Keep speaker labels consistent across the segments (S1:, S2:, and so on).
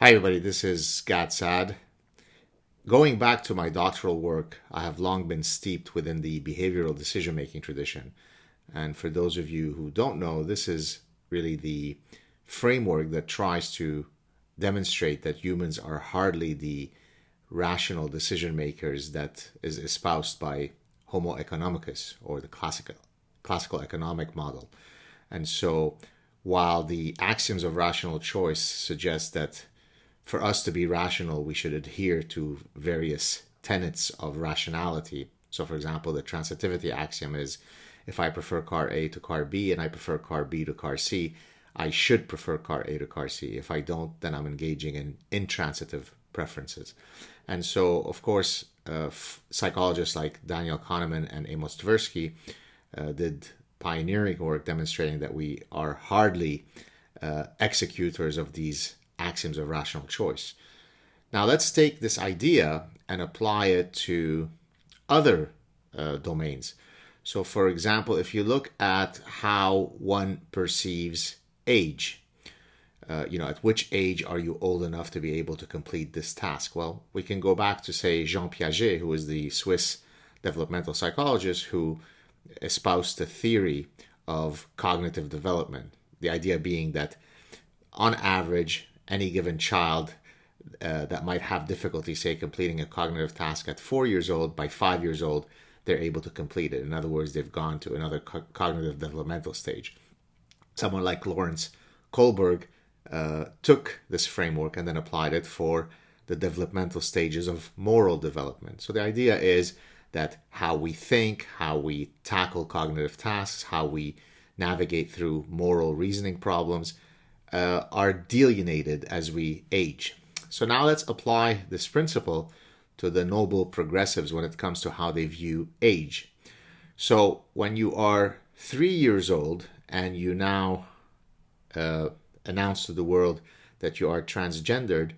S1: Hi, everybody. This is Gad Saad. Going back to my doctoral work, I have long been steeped within the behavioral decision making tradition. And for those of you who don't know, this is really the framework that tries to demonstrate that humans are hardly the rational decision makers that is espoused by Homo economicus, or the classical economic model. And so, while the axioms of rational choice suggest that for us to be rational, we should adhere to various tenets of rationality. So, for example, the transitivity axiom is if I prefer car A to car B and I prefer car B to car C, I should prefer car A to car C. If I don't, then I'm engaging in intransitive preferences. And so, of course, psychologists like Daniel Kahneman and Amos Tversky did pioneering work demonstrating that we are hardly executors of these axioms of rational choice. Now let's take this idea and apply it to other domains. So for example, if you look at how one perceives age, at which age are you old enough to be able to complete this task? Well, we can go back to, say, Jean Piaget, who is the Swiss developmental psychologist who espoused the theory of cognitive development. The idea being that on average, any given child that might have difficulty, say, completing a cognitive task at 4 years old, by 5 years old, they're able to complete it. In other words, they've gone to another cognitive developmental stage. Someone like Lawrence Kohlberg took this framework and then applied it for the developmental stages of moral development. So the idea is that how we think, how we tackle cognitive tasks, how we navigate through moral reasoning problems are delineated as we age. So now let's apply this principle to the noble progressives when it comes to how they view age. So when you are 3 years old and you now announce to the world that you are transgendered,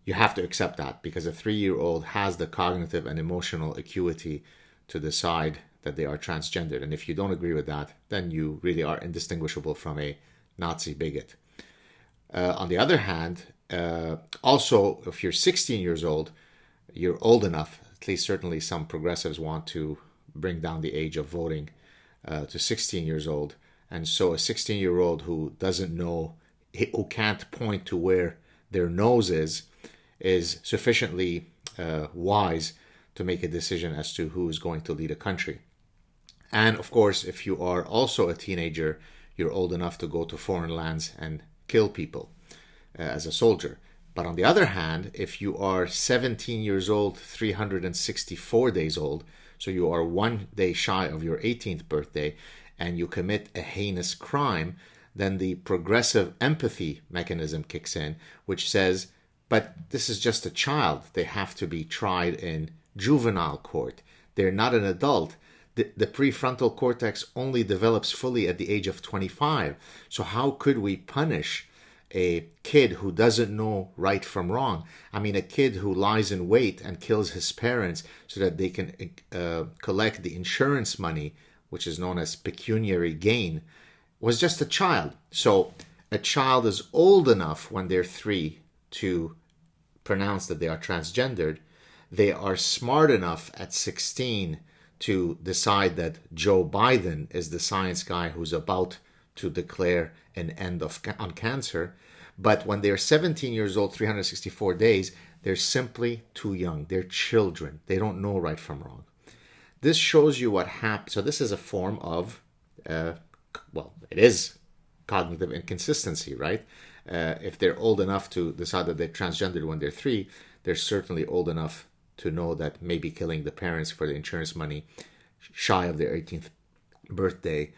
S1: you have to accept that because a 3-year-old has the cognitive and emotional acuity to decide that they are transgendered. And if you don't agree with that, then you really are indistinguishable from a Nazi bigot. On the other hand, also, if you're 16 years old, you're old enough, at least certainly some progressives want to bring down the age of voting to 16 years old. And so a 16-year-old who doesn't know, who can't point to where their nose is sufficiently wise to make a decision as to who is going to lead a country. And of course, if you are also a teenager, you're old enough to go to foreign lands and kill people as a soldier. But on the other hand, if you are 17 years old, 364 days old, so you are 1 day shy of your 18th birthday, and you commit a heinous crime, then the progressive empathy mechanism kicks in, which says, but this is just a child. They have to be tried in juvenile court. They're not an adult. The prefrontal cortex only develops fully at the age of 25. So how could we punish a kid who doesn't know right from wrong? I mean, a kid who lies in wait and kills his parents so that they can collect the insurance money, which is known as pecuniary gain, was just a child. So a child is old enough when they're 3 to pronounce that they are transgendered. They are smart enough at 16 to decide that Joe Biden is the science guy who's about to declare an end on cancer. But when they're 17 years old, 364 days, they're simply too young. They're children. They don't know right from wrong. This shows you what happens. So this is a form of, it is cognitive inconsistency, right? If they're old enough to decide that they're transgendered when they're 3, they're certainly old enough to know that maybe killing the parents for the insurance money shy of their 18th birthday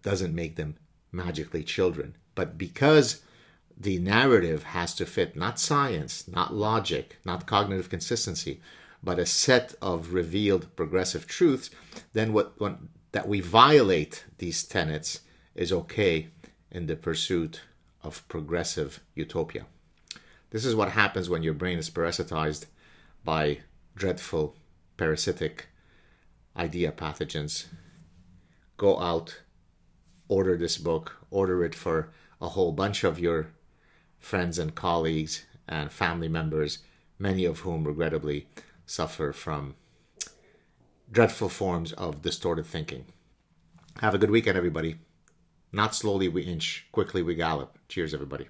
S1: doesn't make them magically children. But because the narrative has to fit not science, not logic, not cognitive consistency, but a set of revealed progressive truths, then that we violate these tenets is okay in the pursuit of progressive utopia. This is what happens when your brain is parasitized by dreadful parasitic idea pathogens. Go out, order this book, order it for a whole bunch of your friends and colleagues and family members, many of whom regrettably suffer from dreadful forms of distorted thinking. Have a good weekend, everybody. Not slowly we inch, quickly we gallop. Cheers, everybody.